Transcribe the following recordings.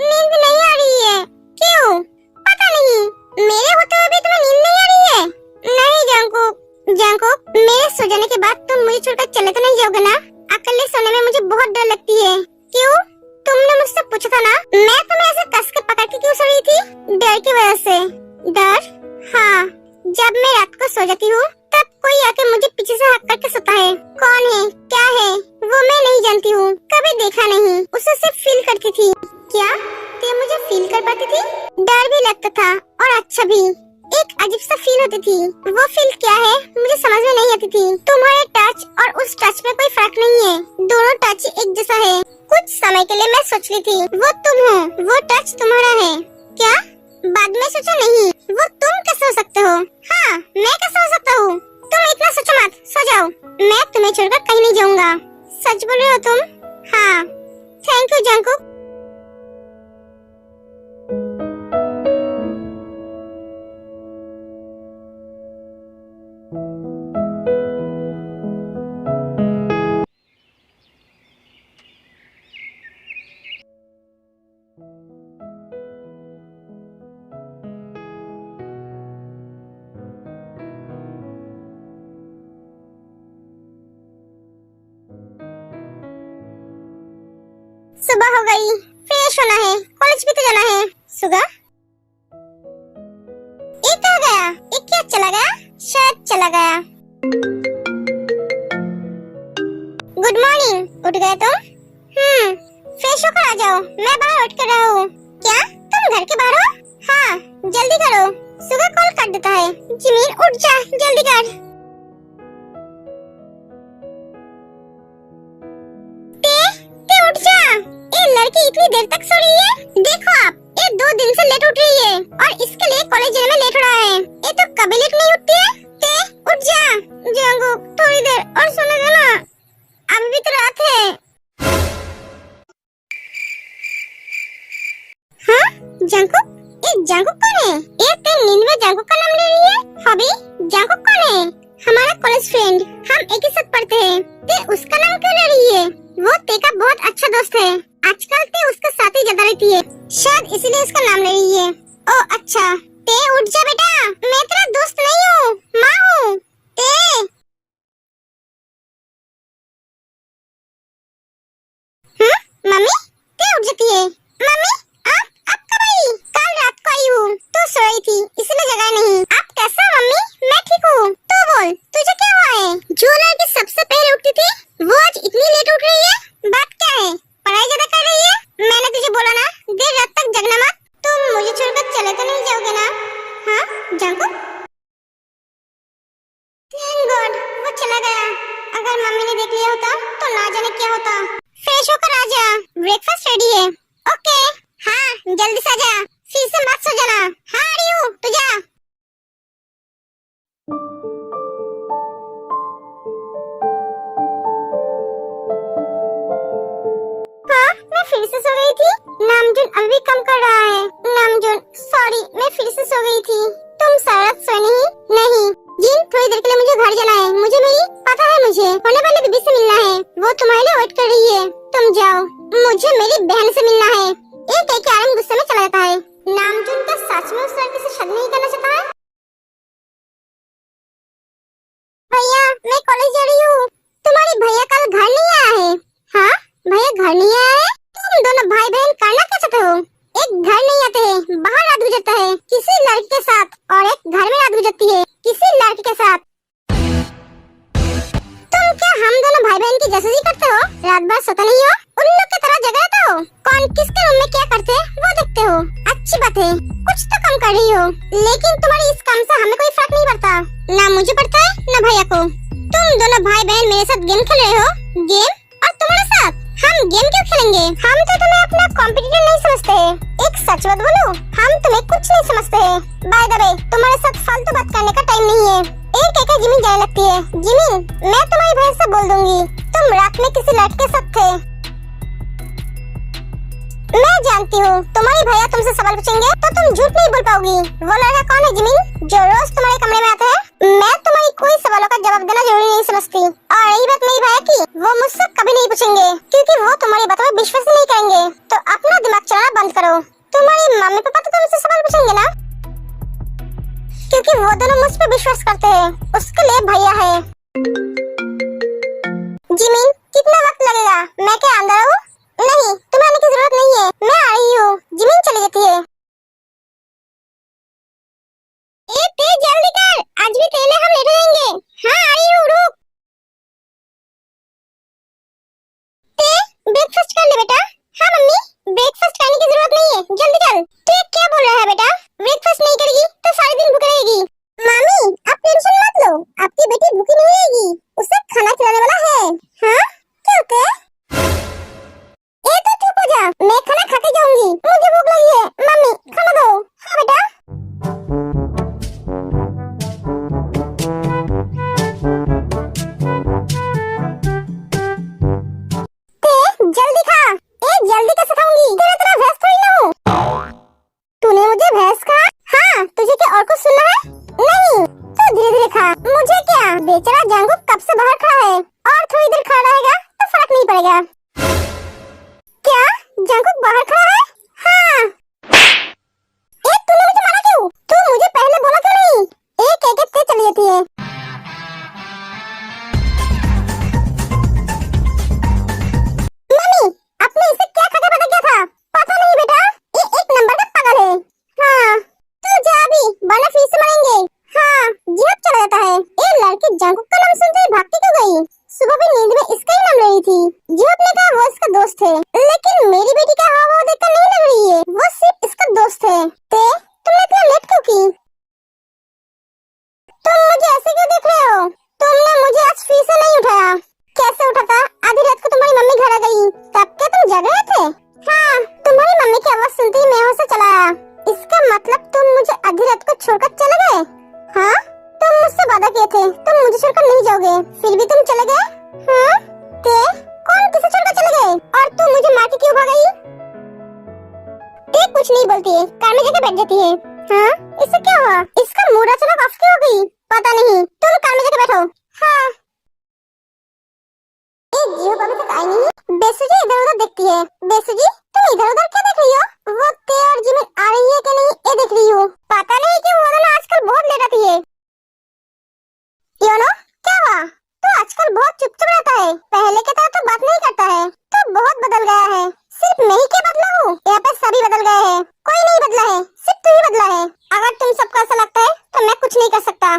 नींद नहीं आ रही है। क्यों? पता नहीं, मेरे होते हुए भी तुम्हें नींद नहीं आ रही है? नहीं जंकुक, जंकुक मेरे सो जाने के बाद तुम मुझे छोड़कर चले तो नहीं जाओगे ना? अकेले सोने में मुझे बहुत डर लगती है। क्यों? तुमने मुझसे पूछा था ना, मैं तुम्हें ऐसे कस के पकड़ के क्यों सो रही थी? डर की वजह से। डर? हाँ, जब मैं रात को सो जाती हूँ तब कोई आके मुझे पीछे से हक करके सोता है। कौन है, क्या है, वो मैं नहीं जानती हूँ, कभी देखा नहीं, उसे सिर्फ फील करती थी। क्या ते मुझे फील कर पाती थी? डर भी लगता था और अच्छा भी, एक अजीब सा फील होती थी। वो फील क्या है मुझे समझ में नहीं आती थी। तुम्हारे टच और उस टच में कोई फर्क नहीं है, दोनों टच एक जैसा है। कुछ समय के लिए मैं सोच रही थी वो तुम हो, वो टच तुम्हारा है। क्या? बाद में सोचा नहीं, वो तुम कैसे हो सकते हो? हाँ, मैं कैसे हो सकता हूँ? तुम इतना सोचो मत, सो जाओ, मैं तुम्हें छोड़कर कहीं नहीं जाऊंगा। सच बोल रहे हो तुम? हाँ, थैंक यू जंकुक। सुबह हो गई, फ्रेश होना है, कॉलेज भी तो जाना है। सुगा, एक कहाँ गया? एक क्या चला गया? शायद चला गया। गुड मॉर्निंग, उठ गए तुम? फ्रेश होकर आ जाओ, मैं बाहर वेट कर रहा हूँ। क्या तुम घर के बाहर हो? हाँ, जल्दी करो, सुगा कॉल कर देता है। जिमीन उठ जा, जल्दी कर। ते उठ जा, ये लड़की इतनी देर तक सो रही है। देखो आप, ये 2 दिन से लेट उठ रही है और इसके लिए कॉलेज जाने में लेट हो रहा है। ये तो कभी लेट नहीं उठती है। ते उठ जा, जंकुक थोड़ी देर और सोने दो ना, अभी भी तो रात है। हाँ जंकुक, ये जंकुक कौन है? ये ते नींद में जंकुक का नाम ले रही है। हॉबी, जंकुक कौन है? हमारा कॉलेज फ्रेंड, हम एक ही साथ पढ़ते हैं। ते उसका नाम क्यों ले रही है? वो ते का बहुत अच्छा दोस्त है, आजकल ते उसके साथ ही ज्यादा रहती है, शायद इसीलिए उसका नाम ले रही है। ओ अच्छा, ते उठ जा बेटा, मैं तेरा दोस्त नहीं हूँ, माँ हूँ। ते मम्मी, ते उठ जाती है। मम्मी आप कब आई? कल रात को आई हूँ, तो सो रही थी इसलिए जगा नहीं। आप कैसे हो मम्मी? मैं ठीक हूँ। तो बोल, तुझे क्या हुआ है? जो लड़की सबसे पहले उठती थी वो आज इतनी लेट उठ रही है, बात क्या है? पढ़ाई ज्यादा कर रही है? मैंने तुझे बोला ना, देर रात तक जगना मत। तुम मुझे छोड़कर चले तो नहीं जाओगे ना? हाँ जंकुक, थैंक गॉड वो चला गया। अगर मम्मी ने देख लिया होता तो ना जाने क्या होता। फ्रेश होकर आ जा, ब्रेकफास्ट रेडी है। ओके, हाँ जल्दी से आ जा, फिर से मत सो जाना। हाँ आ रही हूँ, तू जा। मैं फिर से सो गई थी। नामजुन अभी भी कम कर रहा है। नामजुन सॉरी, मैं फिर से सो गई थी। तुम सारा रात सोए नहीं? जिन थोड़ी देर के लिए मुझे घर जाना है, मुझे मेरी पता है, मुझे होने वाली बीबी से मिलना है, वो तुम्हारे लिए वेट कर रही है। तुम जाओ, मुझे मेरी बहन से मिलना है। एक एक आराम गुस्से में चला जाता है। नामजुन तो सच में उस लड़की से शादी नहीं करना चाहता है। भैया मैं कॉलेज जा रही हूँ। तुम्हारी भैया कल घर नहीं आया है? हाँ भैया घर नहीं आया है। तुम दोनों भाई बहन करना क्या चाहते हो? एक घर नहीं आते हैं, बाहर रात गुजरता है किसी लड़की के साथ, और एक घर में रात गुजरती है किसी लड़की के साथ। तुम क्या हम दोनों भाई बहन की जासूसी करते हो? रात भर सोते नहीं हो? उल्लू की तरह जगा रहते हो? कौन किसके रूम में क्या करते हैं वो देखते हो? अच्छी बात है, कुछ तो कम कर रही हो, लेकिन तुम्हारी इस काम से हमें कोई फर्क नहीं पड़ता, ना मुझे पड़ता है ना भैया को। तुम दोनों भाई बहन मेरे साथ गेम खेल रहे हो। गेम? और तुम्हारे साथ हम गेम क्यों खेलेंगे? हम तो तुम्हें अपना कॉम्पिटिटर नहीं समझते। एक सच बात बोलो, हम तुम्हें कुछ नहीं समझते हैं। बाय द वे, तुम्हारे साथ फालतू बात करने का टाइम नहीं है। एक एक जिमिन जाने लगती है। जिमिन, मैं तुम्हारी बहन से बोल दूंगी, तुम रात में किसी लड़के के साथ थे। मैं जानती हूँ तुम्हारी भैया तुमसे सवाल पूछेंगे तो तुम झूठ नहीं बोल पाओगी। वो लड़का कौन है जिमिन, जो रोज तुम्हारे कमरे में आता है? मैं तुम्हारी कोई सवालों का जवाब देना जरूरी नहीं समझती। और रही बात मेरी भैया की, वो मुझसे कभी नहीं पूछेंगे क्योंकि वो तुम्हारी बातों में विश्वास नहीं करेंगे। तो अपना दिमाग चलाना बंद करो। तुम्हारी मम्मी पापा तो तुमसे सवाल पूछेंगे ना, क्योंकि वो दोनों मुझ पे विश्वास करते हैं। उसके लिए भैया है। जिमिन, कितना वक्त लगेगा? मैं क्या अंदर हूँ? नहीं, तुम्हें आने की जरूरत नहीं है, मैं आ रही हूँ। जिमिन चली जाती है। ए तेज जल्दी कर, आज भी तेल है, हम लेट हो जाएंगे। हाँ आ रही हूँ, रुक। ते ब्रेकफास्ट कर ले बेटा। हाँ मम्मी, ब्रेकफास्ट करने की जरूरत नहीं है, जल्दी कर। तू ये क्या बोल रहा है बेटा? ब्रेकफास्ट नहीं करेगी तो सारे दिन भूखी रहेगी। मामी आप टेंशन मत लो, आपकी बेटी भूखी नहीं रहेगी, उसे खाना खिलाने वाला है। हाँ क्या होता है? ए तो चुप हो जा, मैं खाना खाते जाऊंगी, मुझे भूख लगी है। मम्मी खाना दो। हाँ बेटा। जल्दी खा। ए जल्दी कैसे खाऊंगी? तेरा तेरा भैंस थोड़ी ना हूँ। तूने मुझे भैंस कहा? हाँ, तुझे क्या और कुछ सुनना है? नहीं, तो धीरे धीरे खा। मुझे क्या, बेचारा जंगुक कब से बाहर खड़ा है और थोड़ी देर खड़ा रहेगा तो फर्क नहीं पड़ेगा। क्या जंगुक बाहर खड़ा है? हाँ। ए तूने मुझे मारा क्यों? तू मुझे पहले बोला क्यों नहीं? एक एक से चली जाती है। आपने इसे क्या खा के पता क्या था? पता नहीं बेटा, ये एक नंबर का पागल है। हाँ तू जा अभी, वरना फिर से मरेंगे। हाँ जिहाद चला जाता है। ये लड़की जंगुक का नाम सुनते ही भागती क्यों गई? सुबह भी नींद में इसका ही नाम ले रही थी। जिहाद ने कहा वो इसका दोस्त है, लेकिन मेरी बेटी का हाव देखकर नहीं लग रही है वो सिर्फ इसका दोस्त है। तुमने इतना लेट क्यों की? तुम मुझे ऐसे क्यों देख रहे हो? तुमने मुझे आज फिर से नहीं उठाया। कैसे उठाता? आधी रात को तुम्हारी मम्मी घर आ गई, तब क्या तुम जग रहे थे? हाँ, तुम्हारी मम्मी की आवाज सुनते ही मैं होश से चला आया। इसका मतलब तुम मुझे आधी रात को छोड़कर चले गए? हाँ, तुम मुझसे वादा किए थे तुम मुझे छोड़कर नहीं जाओगे, फिर भी तुम चले गए। हाँ, कौन किसे छोड़कर चले गए? और तुम मुझे मार के क्यों भाग गई? कुछ नहीं बोलती है, कार में जाके बैठ जाती है। हाँ, इससे क्या हुआ? इसका मूड अचानक ऑफ क्यों हो गई? पता नहीं, तुम कार में जाके बैठो। हाँ। जियो अभी तक आई नहीं। बेसुजी इधर उधर देखती है। बेसुजी तुम इधर उधर क्या देख रही हो? वो ते और जिमिन आ रही है कि नहीं ये देख रही हूँ। पता नहीं क्यों वो दोनों आजकल बहुत लेट आती है। योनो क्या हुआ? तो आजकल बहुत चुपचाप रहता है, पहले की तरह तो बात नहीं करता है। तो बहुत बदल गया है। सिर्फ मैं ही क्या बदला हूँ? यहाँ पे सभी बदल गए हैं, कोई नहीं बदला है, सिर्फ तू ही बदला है। अगर तुम सबको ऐसा लगता है तो मैं कुछ नहीं कर सकता।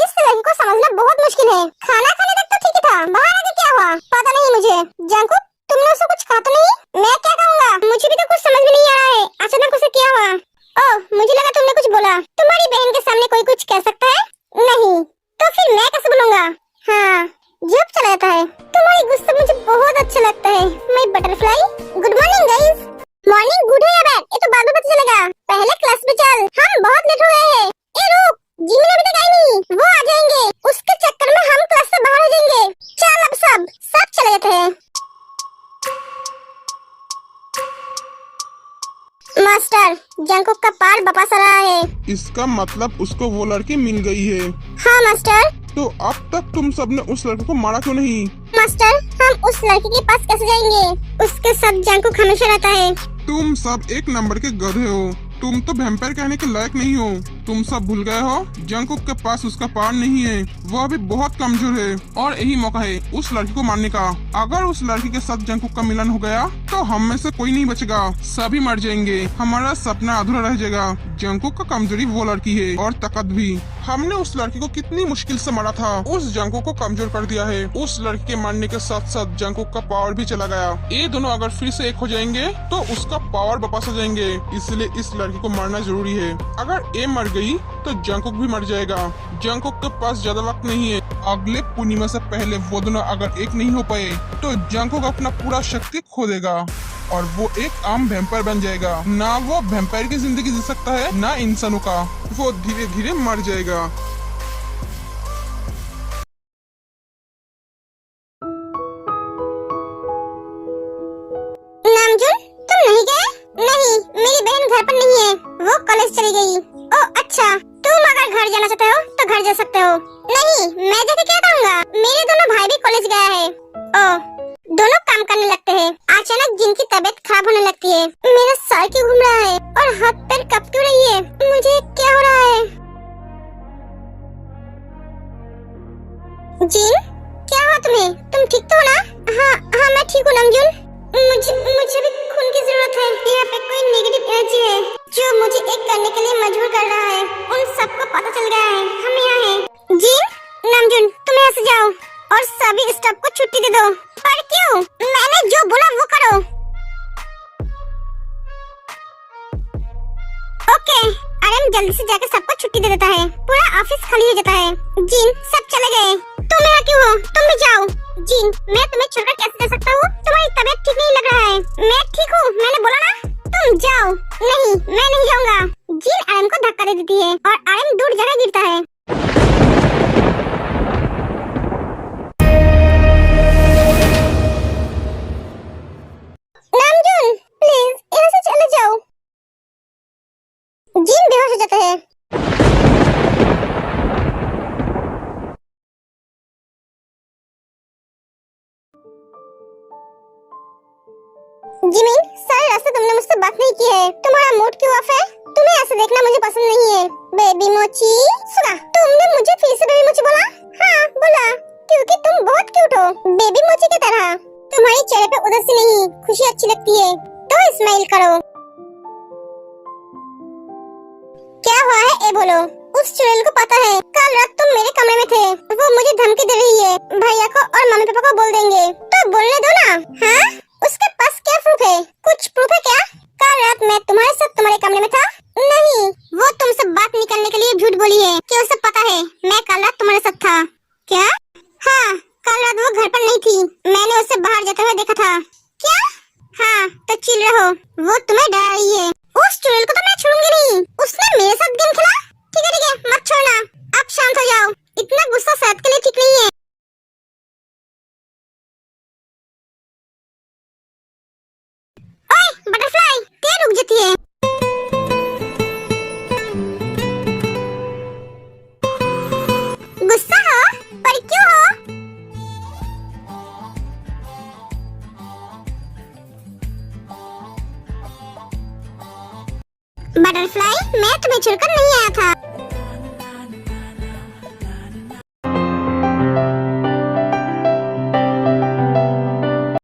इस लड़की को समझना बहुत मुश्किल है। खाना खाने तक तो ठीक ही था, बाहर आके क्या हुआ पता नहीं मुझे। जंकुक तुमने उसे कुछ कहा तो नहीं? मैं क्या कहूँगा, मुझे भी तो कुछ समझ में नहीं आ रहा है। अचानक उसे क्या हुआ? ओह मुझे लगा तुमने कुछ बोला। तुम्हारी बहन के सामने कोई कुछ कह सकता है? नहीं तो फिर मैं कैसे बोलूँगा? हाँ जब चला जाता है। तुम्हारी गुस्सा मुझे बहुत अच्छा लगता है my butterfly. Good morning guys. Morning good है या बैड ये तो बाद में पता चलेगा, पहले क्लास में चल, हम बहुत लेट हो गए हैं। ए रुक, जिमिन अभी तक आई नहीं, वो आ जाएंगे, उसके चक्कर में हम क्लास से बाहर हो जाएंगे। चल अब सब चले जाते हैं। मास्टर जंकुक का पार वापस आ रहा है। इसका मतलब उसको वो लड़की मिल गई है। हाँ मास्टर। तो अब तक तुम सबने उस लड़के को मारा क्यों नहीं? मास्टर हम उस लड़की के पास कैसे जाएंगे? उसके साथ जंकुक हमेशा रहता है। तुम सब एक नंबर के गधे हो, तुम तो वैम्पायर कहने के लायक नहीं हो। तुम सब भूल गए हो जंकुक के पास उसका पावर नहीं है, वो अभी बहुत कमजोर है और यही मौका है उस लड़की को मारने का। अगर उस लड़की के साथ जंकुक का मिलन हो गया तो हम में से कोई नहीं बचेगा, सभी मर जाएंगे, हमारा सपना अधूरा रह जाएगा। जंकुक का कमजोरी वो लड़की है और ताकत भी। हमने उस लड़की को कितनी मुश्किल से मारा था, उस जंकुक को कमजोर कर दिया है। उस लड़की के मारने के साथ साथ जंकुक का पावर भी चला गया। ये दोनों अगर फिर से एक हो जाएंगे तो उसका पावर वापस आ जाएंगे, इसलिए इस लड़की को मारना जरूरी है। अगर ये मर गई तो जंकुक भी मर जाएगा। जंकुक के पास ज्यादा वक्त नहीं है, अगले पूर्णिमा से पहले वो दोनों अगर एक नहीं हो पाए तो जंकुक अपना पूरा शक्ति खो देगा और वो एक आम वैम्पायर बन जाएगा। ना वो वैम्पायर की जिंदगी जी सकता है ना इंसानों का, वो धीरे धीरे मर जाएगा। नामजुन तुम नहीं गए? नहीं घर पर नहीं है, वो कॉलेज चली गई। ओ अच्छा, तुम अगर घर जाना चाहते हो तो घर जा सकते हो। नहीं, मैं जाके क्या करूँगा? मेरे दोनों भाई भी कॉलेज गया है। ओ, दोनों काम करने लगते हैं। अचानक जिनकी तबीयत खराब होने लगती है। मेरा सर क्यों घूम रहा है और हाथ पैर कब क्यों रही है? मुझे क्या हो रहा है? जिन, क्या हुआ तुम्हें? तुम ठीक तो हो ना? हाँ हाँ, मैं ठीक हूँ नमजून। मुझे भी खून की जरूरत है। यहाँ पे कोई नेगेटिव एनर्जी है जो मुझे एक करने के लिए मजबूर कर रहा है। उन सबको पता चल गया है हम यहाँ हैं। जिन, नमजून, तुम यहाँ से जाओ और सभी स्टाफ को छुट्टी दे दो। पर क्यों? मैंने जो बोला वो करो। ओके, आरएम जल्दी से जाकर सबको छुट्टी दे देता है। पूरा ऑफिस खाली हो जाता है। जिन, सब चले गए। तुम यहाँ क्यों हो? तुम भी जाओ। जिन, मैं तुम्हें छोड़कर कैसे जा सकता हूँ? तुम्हारी तबीयत ठीक नहीं लग रहा है। मैं ठीक हूँ, मैंने बोला ना। तुम जाओ। नहीं, मैं नहीं जाऊँगा। जिन आरएम को धक्का दे देती है और आरएम दूर जगह गिरता है। नामजून, प्लीज यहाँ से चले जाओ। जिन बेहोश हो जाता है। जिमिन, सारे रास्ते तुमने मुझसे बात नहीं की है। तुम्हारा मूड क्यों ऑफ है? तुम्हें ऐसे देखना मुझे पसंद नहीं है। बेबी मोची, सुना, तुमने मुझे फिर से बेबी मोची बोला? हाँ बोला, क्योंकि तुम बहुत क्यूट हो, बेबी मोची की तरह। तुम्हारे चेहरे पे उदासी नहीं, खुशी अच्छी लगती है, तो स्माइल करो। क्या हुआ है ये बोलो। उस चुड़ैल को पता है कल रात तुम मेरे कमरे में थे। वो मुझे धमकी दे रही है, भैया को और मम्मी पापा को बोल देंगे। तो बोलने दो ना। हाँ, उसके पास क्या प्रूफ है? कुछ प्रूफ है क्या? कल रात मैं तुम्हारे साथ तुम्हारे कमरे में था। नहीं, वो तुमसे बात नहीं करने के लिए झूठ बोली है कि उसे पता है मैं कल रात तुम्हारे साथ था। क्या? हाँ, कल रात वो घर पर नहीं थी। मैंने उसे बाहर जाते हुए देखा था। क्या? हाँ, तो चिल रहो, वो तुम्हें डरा रही है। उस चुड़ैल को तो मैं छोड़ूंगी नहीं। उसने मेरे साथ गेम खेला। ठीक है, मत छोड़ना। अब शांत हो जाओ, इतना गुस्सा सेहत के लिए ठीक नहीं है। ओए बटरफ्लाई, क्या रुक जाती है? गुस्सा हो? पर क्यों हो? बटरफ्लाई, मैं तुम्हें छोड़कर